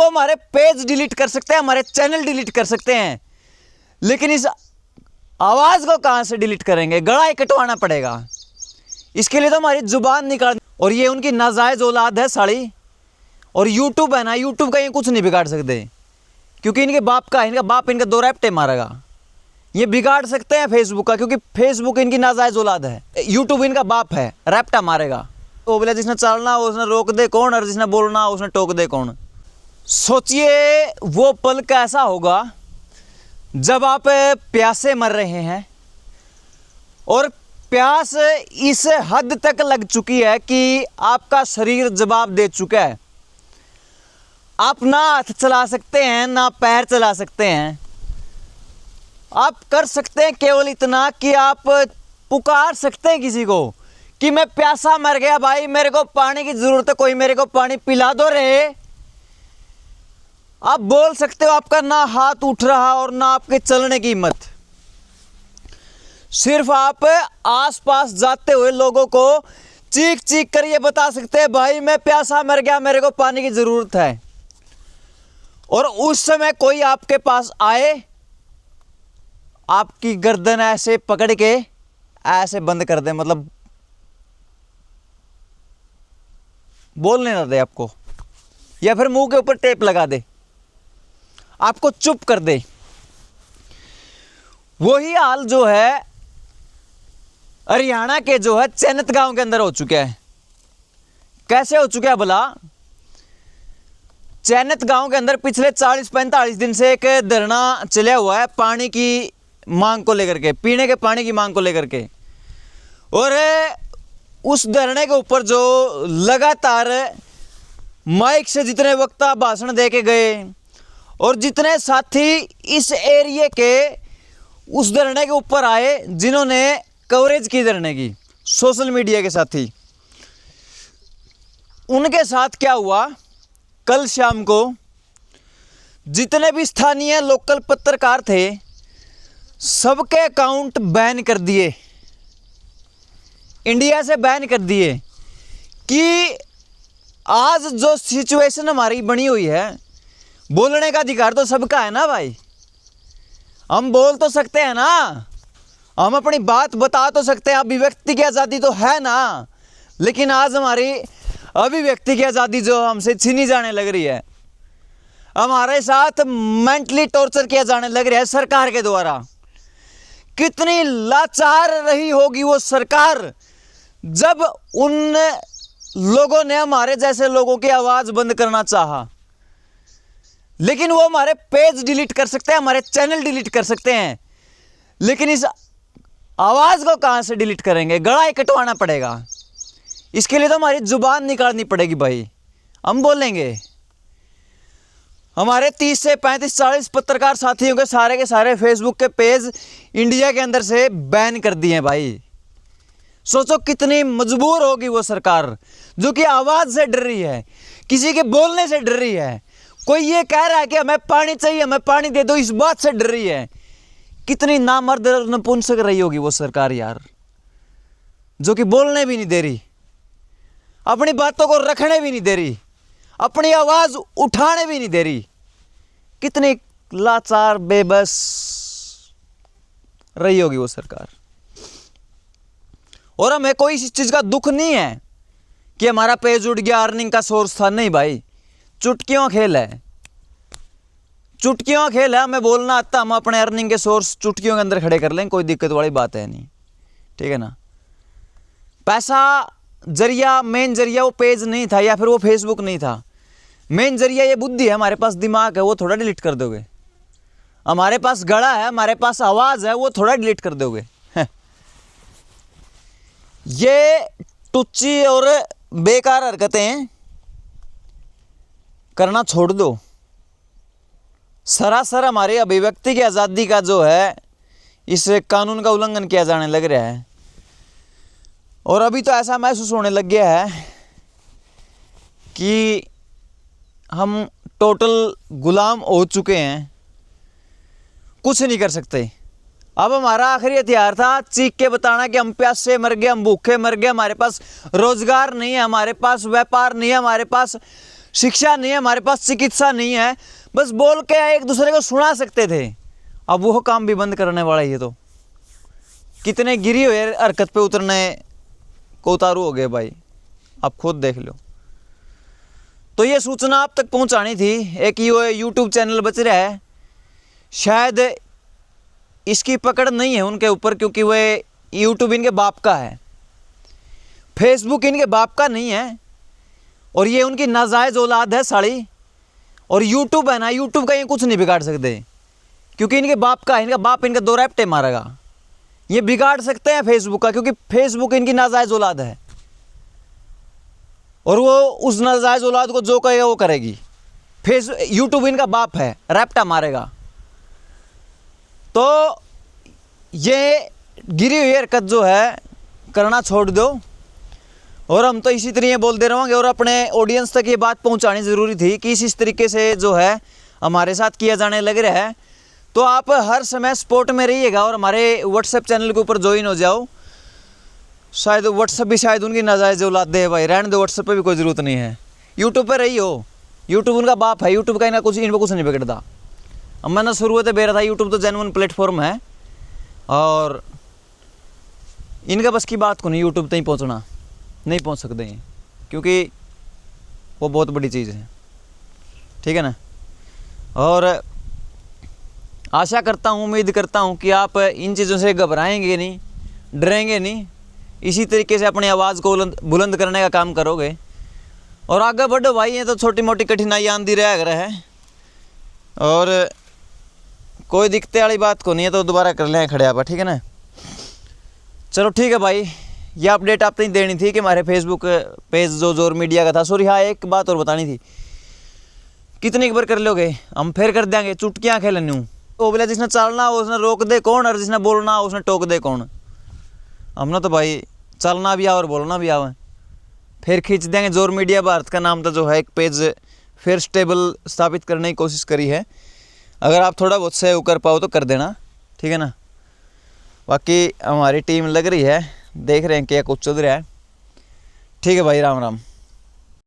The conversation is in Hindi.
वो हमारे पेज डिलीट कर सकते हैं, हमारे चैनल डिलीट कर सकते हैं, लेकिन इस आवाज़ को कहाँ से डिलीट करेंगे? गला ही कटवाना पड़ेगा। इसके लिए तो हमारी जुबान निकाल, और ये उनकी नाजायज़ औलाद है साली। और यूट्यूब है ना, यूट्यूब का ये कुछ नहीं बिगाड़ सकते, क्योंकि इनके बाप का, इनका बाप इनका 2 रैप्टे मारेगा। ये बिगाड़ सकते हैं फेसबुक का, क्योंकि फेसबुक इनकी नाजायज़ औलाद है, यूट्यूब इनका बाप है, रैप्टा मारेगा। तो बोले जिसने चलना उसने रोक दे कौन, और जिसने बोलना उसने टोक दे कौन। सोचिए वो पल कैसा होगा जब आप प्यासे मर रहे हैं और प्यास इस हद तक लग चुकी है कि आपका शरीर जवाब दे चुका है। आप ना हाथ चला सकते हैं ना पैर चला सकते हैं। आप कर सकते हैं केवल इतना कि आप पुकार सकते हैं किसी को कि मैं प्यासा मर गया भाई, मेरे को पानी की ज़रूरत है, कोई मेरे को पानी पिला दो रे। आप बोल सकते हो, आपका ना हाथ उठ रहा और ना आपके चलने की हिम्मत। सिर्फ आप आसपास जाते हुए लोगों को चीख चीख कर ये बता सकते हैं भाई मैं प्यासा मर गया, मेरे को पानी की ज़रूरत है। और उस समय कोई आपके पास आए, आपकी गर्दन ऐसे पकड़ के ऐसे बंद कर दे, मतलब बोलने ना दे आपको, या फिर मुंह के ऊपर टेप लगा दे, आपको चुप कर दे। वही हाल जो है हरियाणा के जो है चैनत गांव के अंदर हो चुका है। कैसे हो चुका है भला? चैनत गांव के अंदर पिछले 40-45 दिन से एक धरना चला हुआ है पानी की मांग को लेकर के, पीने के पानी की मांग को लेकर के। और उस धरने के ऊपर जो लगातार माइक से जितने वक्ता भाषण दे के गए और जितने साथी इस एरिया के उस धरने के ऊपर आए, जिन्होंने कवरेज की धरने की, सोशल मीडिया के साथी, उनके साथ क्या हुआ? कल शाम को जितने भी स्थानीय लोकल पत्रकार थे सबके अकाउंट बैन कर दिए, इंडिया से बैन कर दिए। कि आज जो सिचुएशन हमारी बनी हुई है, बोलने का अधिकार तो सबका है ना भाई, हम बोल तो सकते हैं ना, हम अपनी बात बता तो सकते हैं, अभिव्यक्ति की आज़ादी तो है ना। लेकिन आज हमारी अभिव्यक्ति की आज़ादी जो हमसे छीनी जाने लग रही है, हमारे साथ मेंटली टॉर्चर किया जाने लग रहा है सरकार के द्वारा। कितनी लाचार रही होगी वो सरकार जब उन लोगों ने हमारे जैसे लोगों की आवाज़ बंद करना चाहा। लेकिन वो हमारे पेज डिलीट कर सकते हैं, हमारे चैनल डिलीट कर सकते हैं, लेकिन इस आवाज़ को कहाँ से डिलीट करेंगे? गला ही कटवाना पड़ेगा। इसके लिए तो हमारी जुबान निकालनी पड़ेगी भाई, हम बोलेंगे। हमारे 30 से 35-40 पत्रकार साथियों के सारे फेसबुक के पेज इंडिया के अंदर से बैन कर दिए हैं भाई। सोचो कितनी मजबूर होगी वो सरकार, जो कि आवाज़ से डर रही है, किसी के बोलने से डर रही है। कोई ये कह रहा है कि हमें पानी चाहिए, हमें पानी दे दो, इस बात से डर रही है। कितनी नामर्द नपुंसक रही होगी वो सरकार यार, जो कि बोलने भी नहीं दे रही, अपनी बातों को रखने भी नहीं दे रही, अपनी आवाज़ उठाने भी नहीं दे रही। कितनी लाचार बेबस रही होगी वो सरकार। और हमें कोई इस चीज़ का दुख नहीं है कि हमारा पेज उठ गया, अर्निंग का सोर्स था, नहीं भाई, चुटकियों खेल है, चुटकियों खेल है। हमें बोलना आता, हम अपने अर्निंग के सोर्स चुटकियों के अंदर खड़े कर लें, कोई दिक्कत वाली बात है नहीं, ठीक है ना। पैसा जरिया, मेन जरिया वो पेज नहीं था या फिर वो फेसबुक नहीं था। मेन जरिया ये बुद्धि है, हमारे पास दिमाग है, वो थोड़ा डिलीट कर दोगे। हमारे पास गला है, हमारे पास आवाज़ है, वो थोड़ा डिलीट कर दोगे। ये टुच्ची और बेकार हरकतें करना छोड़ दो। सरासर हमारी अभिव्यक्ति की आज़ादी का जो है, इस कानून का उल्लंघन किया जाने लग रहा है। और अभी तो ऐसा महसूस होने लग गया है कि हम टोटल गुलाम हो चुके हैं, कुछ नहीं कर सकते। अब हमारा आखिरी हथियार था चीख के बताना कि हम प्यासे मर गए, हम भूखे मर गए, हमारे पास रोजगार नहीं है, हमारे पास व्यापार नहीं है, हमारे पास शिक्षा नहीं है हमारे पास, चिकित्सा नहीं है, बस बोल के एक दूसरे को सुना सकते थे। अब वो काम भी बंद करने वाला है। ये तो कितने गिरी हुए हरकत पे उतरने को उतारू हो गए भाई, आप खुद देख लो। तो ये सूचना आप तक पहुंचानी थी। एक ये यूट्यूब चैनल बच रहा है, शायद इसकी पकड़ नहीं है उनके ऊपर, क्योंकि वह यूट्यूब इनके बाप का है, फेसबुक इनके बाप का नहीं है, और ये उनकी नाजायज़ औलाद है साली। और यूट्यूब है ना, यूट्यूब का ये कुछ नहीं बिगाड़ सकते, क्योंकि इनके बाप का है, इनका बाप इनका 2 रैप्टे मारेगा। ये बिगाड़ सकते हैं फेसबुक का, क्योंकि फेसबुक इनकी नाजायज़ औलाद है, और वो उस नाजायज़ औलाद को जो कहेगा वो करेगी। यूट्यूब इनका बाप है, रैप्टा मारेगा। तो ये गिरी हुई हरकत जो है करना छोड़ दो। और हम तो इसी तरह बोलते रहेंगे, और अपने ऑडियंस तक ये बात पहुंचानी ज़रूरी थी कि इस तरीके से जो है हमारे साथ किया जाने लग रहा है। तो आप हर समय सपोर्ट में रहिएगा और हमारे व्हाट्सएप चैनल के ऊपर ज्वाइन हो जाओ। शायद व्हाट्सएप भी शायद उनकी नाजायज़ औलाद दे भाई, रहने दो, व्हाट्सएप पे भी कोई ज़रूरत नहीं है। यूट्यूब पर रही हो, यूट्यूब उनका बाप है, यूट्यूब का इनको कुछ नहीं बिगड़ता। अब मैंने शुरुआत बेरा था, यूट्यूब तो जेन्युइन प्लेटफॉर्म है, और इनका बस की बात को नहीं यूट्यूब तक पहुँचना, नहीं पहुँच सकते हैं, क्योंकि वो बहुत बड़ी चीज़ है। ठीक है ना। और आशा करता हूँ, उम्मीद करता हूँ कि आप इन चीज़ों से घबराएंगे नहीं, डरेंगे नहीं, इसी तरीके से अपनी आवाज़ को बुलंद करने का काम करोगे और आगे बढ़ो भाई। ये तो छोटी मोटी कठिनाई आंदी रह है, और कोई दिक्कत वाली बात को नहीं है, तो दोबारा कर लें खड़े आप, ठीक है ना। चलो ठीक है भाई, यह अपडेट आपने देनी थी कि हमारे फेसबुक पेज जो जोर मीडिया का था। सॉरी हाँ, एक बात और बतानी थी, कितनी बार कर लोगे, हम फिर कर देंगे, चुटकियाँ खेलनी हूँ। तो बोला जिसने चलना हो उसने रोक दे कौन, और जिसने बोलना हो उसने टोक दे कौन। हमने तो भाई चलना भी आवे और बोलना भी आवे, फिर खींच देंगे। जोर मीडिया भारत का नाम तो जो है एक पेज फिर स्टेबल स्थापित करने की कोशिश करी है। अगर आप थोड़ा बहुत सहयोग कर पाओ तो कर देना, ठीक है ना। बाकी हमारी टीम लग रही है, देख रहे हैं क्या कुछ चल रहा है। ठीक है भाई, राम राम।